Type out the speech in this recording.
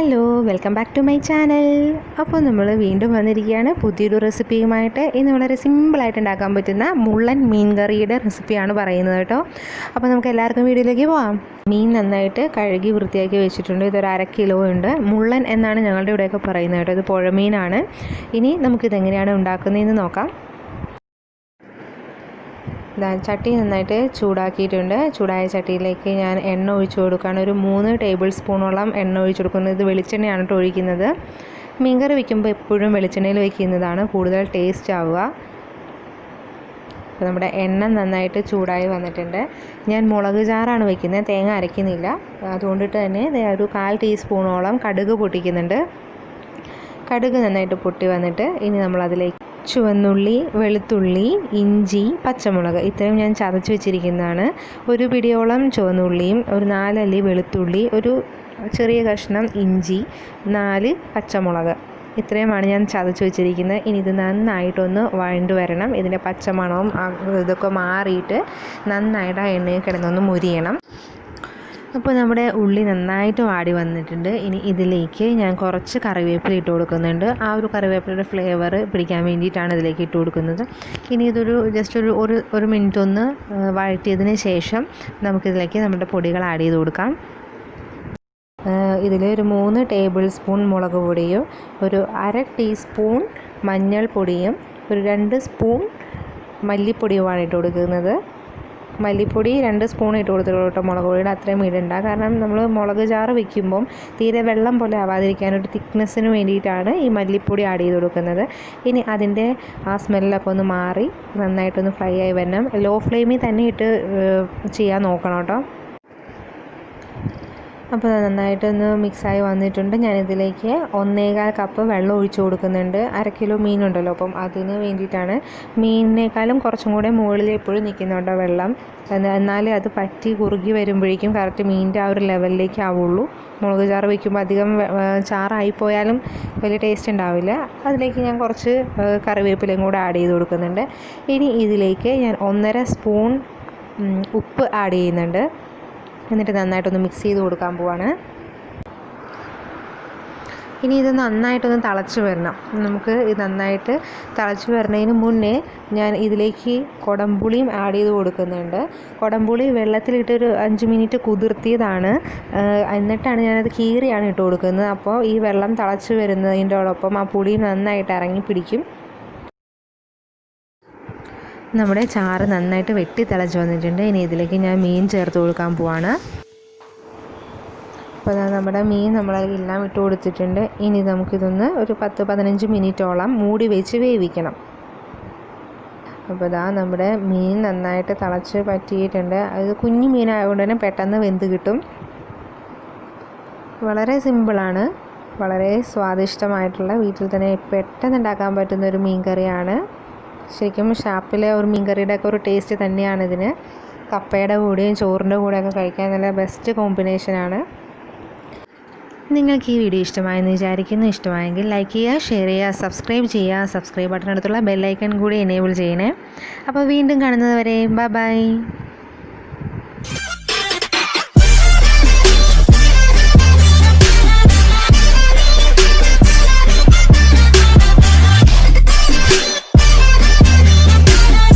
Hello welcome back to my channel. അപ്പോൾ നമ്മൾ വീണ്ടും വന്നിരിക്കുകയാണ് പുതിയൊരു റെസിപ്പിയുമായിട്ട്. ഇന്ന് വളരെ സിമ്പിളായിട്ട് ഉണ്ടാക്കാൻ പറ്റുന്ന മുള്ളൻ മീൻ കറിയുടെ റെസിപ്പിയാണ് പറയുന്നത് കേട്ടോ. അപ്പോൾ നമുക്ക് എല്ലാവർക്കും വീഡിയോയിലേക്ക് പോകാം. മീൻ നന്നായിട്ട് കഴുകി വൃത്തിയാക്കി വെച്ചിട്ടുണ്ട്. ഇതൊരു 1/2 കിലോ ഉണ്ട്. മുള്ളൻ എന്നാണ് ഞങ്ങളുടെ ഇവിടെയൊക്കെ പറയുന്നത് കേട്ടോ. ഇത് പുഴമീനാണ്. ഇനി നമുക്കിതെങ്ങനെയാണ് ഉണ്ടാക്കുന്നതെന്ന് നോക്കാം. ചട്ടി നന്നായിട്ട് ചൂടാക്കിയിട്ടുണ്ട്. ചൂടായ ചട്ടിയിലേക്ക് ഞാൻ എണ്ണ ഒഴിച്ചു കൊടുക്കുകയാണ്. ഒരു 3 ടേബിൾ സ്പൂണോളം എണ്ണ ഒഴിച്ചു കൊടുക്കുന്നത്. ഇത് വെളിച്ചെണ്ണയാണ് കേട്ടോ ഒഴിക്കുന്നത്. മീൻകറി വയ്ക്കുമ്പോൾ എപ്പോഴും വെളിച്ചെണ്ണയിൽ വയ്ക്കുന്നതാണ് കൂടുതൽ ടേസ്റ്റ് ആവുക. അപ്പോൾ നമ്മുടെ എണ്ണ നന്നായിട്ട് ചൂടായി വന്നിട്ടുണ്ട്. ഞാൻ മുളക് ചാറാണ് വയ്ക്കുന്നത്, തേങ്ങ അരയ്ക്കുന്നില്ല. അതുകൊണ്ടിട്ട് തന്നെ ഒരു 1/4 ടീസ്പൂണോളം കടുക് പൊട്ടിക്കുന്നുണ്ട്. കടുക് നന്നായിട്ട് പൊട്ടി വന്നിട്ട് ഇനി നമ്മളതിലേക്ക് ചുവന്നുള്ളി, വെളുത്തുള്ളി, ഇഞ്ചി, പച്ചമുളക് ഇത്രയും ഞാൻ ചതച്ച് വെച്ചിരിക്കുന്നതാണ്. ഒരു പിടിയോളം ചുവന്നുള്ളിയും ഒരു 4 അല്ലി വെളുത്തുള്ളി, ഒരു ചെറിയ കഷ്ണം ഇഞ്ചി, 4 പച്ചമുളക് ഇത്രയുമാണ് ഞാൻ ചതച്ച് വെച്ചിരിക്കുന്നത്. ഇനി ഇത് നന്നായിട്ടൊന്ന് വഴണ്ട് വരണം. ഇതിൻ്റെ പച്ചമണവും ഇതൊക്കെ മാറിയിട്ട് നന്നായിട്ട് ആ എണ്ണയിൽ കിടന്നൊന്ന് മുരിയണം. അപ്പോൾ നമ്മുടെ ഉള്ളി നന്നായിട്ട് വാടി വന്നിട്ടുണ്ട്. ഇനി ഇതിലേക്ക് ഞാൻ കുറച്ച് കറിവേപ്പില ഇട്ട് കൊടുക്കുന്നുണ്ട്. ആ ഒരു കറിവേപ്പിലയുടെ ഫ്ലേവർ പിടിക്കാൻ വേണ്ടിയിട്ടാണ് ഇതിലേക്ക് ഇട്ട് കൊടുക്കുന്നത്. ഇനി ഇതൊരു ജസ്റ്റ് ഒരു മിനിറ്റ് ഒന്ന് വഴറ്റിയതിന് ശേഷം നമുക്കിതിലേക്ക് നമ്മുടെ പൊടികൾ ആഡ് ചെയ്ത് കൊടുക്കാം. ഇതിൽ ഒരു 3 ടേബിൾ സ്പൂൺ മുളക് പൊടിയും, ഒരു 1/2 ടീസ്പൂൺ മഞ്ഞൾപ്പൊടിയും, ഒരു 2 സ്പൂൺ മല്ലിപ്പൊടിയുമാണ് ഇട്ട് കൊടുക്കുന്നത്. മല്ലിപ്പൊടി 2 സ്പൂൺ ഇട്ട് കൊടുത്തിട്ടുള്ളൂ കേട്ടോ. മുളക് പൊടിയുടെ അത്രയും ഇടണ്ട. കാരണം നമ്മൾ മുളക് ചാറ് വയ്ക്കുമ്പം തീരെ വെള്ളം പോലെ ആവാതിരിക്കാൻ ഒരു തിക്നെസ്സിന് വേണ്ടിയിട്ടാണ് ഈ മല്ലിപ്പൊടി ആഡ് ചെയ്ത് കൊടുക്കുന്നത്. ഇനി അതിൻ്റെ ആ സ്മെല്ലൊക്കെ ഒന്ന് മാറി നന്നായിട്ടൊന്ന് ഫ്രൈ ആയി വരണം. ലോ ഫ്ലെയിമിൽ തന്നെ ഇട്ട് ചെയ്യാൻ നോക്കണം കേട്ടോ. അപ്പോൾ നന്നായിട്ടൊന്ന് മിക്സായി വന്നിട്ടുണ്ട്. ഞാനിതിലേക്ക് 1.25 കപ്പ് വെള്ളം ഒഴിച്ചു കൊടുക്കുന്നുണ്ട്. 1/2 കിലോ മീനുണ്ടല്ലോ, അപ്പം അതിന് വേണ്ടിയിട്ടാണ്. മീനിനേക്കാളും കുറച്ചും കൂടെ മുകളിൽ എപ്പോഴും നിൽക്കുന്നുണ്ടോ വെള്ളം. എന്നാലേ അത് പറ്റി കുറുകി വരുമ്പോഴേക്കും കറക്റ്റ് മീനിൻ്റെ ആ ഒരു ലെവലിലേക്ക് ആവുള്ളൂ. മുളക് ചാറ് വയ്ക്കുമ്പോൾ അധികം ചാറായിപ്പോയാലും വലിയ ടേസ്റ്റ് ഉണ്ടാവില്ല. അതിലേക്ക് ഞാൻ കുറച്ച് കറിവേപ്പിലയും കൂടെ ആഡ് ചെയ്ത് കൊടുക്കുന്നുണ്ട്. ഇനി ഇതിലേക്ക് ഞാൻ 1.5 സ്പൂൺ ഉപ്പ് ആഡ് ചെയ്യുന്നുണ്ട്. എന്നിട്ട് നന്നായിട്ടൊന്ന് മിക്സ് ചെയ്ത് കൊടുക്കാൻ പോവാണ്. ഇനി ഇത് നന്നായിട്ടൊന്ന് തിളച്ച് വരണം. നമുക്ക് ഇത് നന്നായിട്ട് തിളച്ച് വരുന്നതിന് മുന്നേ ഞാൻ ഇതിലേക്ക് കുടംപുളിയും ആഡ് ചെയ്ത് കൊടുക്കുന്നുണ്ട്. കുടംപുളി വെള്ളത്തിലിട്ടൊരു 5 മിനിറ്റ് കുതിർത്തിയതാണ്. എന്നിട്ടാണ് ഞാനത് കീറിയാണ് ഇട്ട് കൊടുക്കുന്നത്. അപ്പോൾ ഈ വെള്ളം തിളച്ച് വരുന്നതിൻ്റെയോടൊപ്പം ആ പുളി നന്നായിട്ട് ഇറങ്ങി പിടിക്കും. നമ്മുടെ ചാറ് നന്നായിട്ട് വെട്ടി തിളച്ച് വന്നിട്ടുണ്ട്. ഇനി ഇതിലേക്ക് ഞാൻ മീൻ ചേർത്ത് കൊടുക്കാൻ പോവാണ്. അപ്പോൾ നമ്മുടെ മീൻ നമ്മളെല്ലാം ഇട്ട് കൊടുത്തിട്ടുണ്ട്. ഇനി നമുക്കിതൊന്ന് ഒരു 10-15 മിനിറ്റോളം മൂടി വെച്ച് വേവിക്കണം. അപ്പോൾ നമ്മുടെ മീൻ നന്നായിട്ട് തിളച്ച് പറ്റിയിട്ടുണ്ട്. അത് കുഞ്ഞു മീനായതുകൊണ്ട് തന്നെ പെട്ടെന്ന് വെന്ത് കിട്ടും. വളരെ സിമ്പിളാണ്, വളരെ സ്വാദിഷ്ടമായിട്ടുള്ള, വീട്ടിൽ തന്നെ പെട്ടെന്ന് ഉണ്ടാക്കാൻ പറ്റുന്ന ഒരു മീൻ കറിയാണ്. ശരിക്കും ഷാപ്പിലെ ഒരു മീൻ കറിയുടെയൊക്കെ ഒരു ടേസ്റ്റ് തന്നെയാണ് ഇതിന്. കപ്പയുടെ കൂടെയും ചോറിൻ്റെ കൂടെയൊക്കെ കഴിക്കാൻ നല്ല ബെസ്റ്റ് കോമ്പിനേഷനാണ്. നിങ്ങൾക്ക് ഈ വീഡിയോ ഇഷ്ടമായെന്ന് വിചാരിക്കുന്നു. ഇഷ്ടമായെങ്കിൽ ലൈക്ക് ചെയ്യുക, ഷെയർ ചെയ്യുക, സബ്സ്ക്രൈബ് ചെയ്യുക. സബ്സ്ക്രൈബ് ബട്ടണടുത്തുള്ള ബെല്ലൈക്കൺ കൂടി എനേബിൾ ചെയ്യണേ. അപ്പോൾ വീണ്ടും കാണുന്നത് വരെ ബൈ.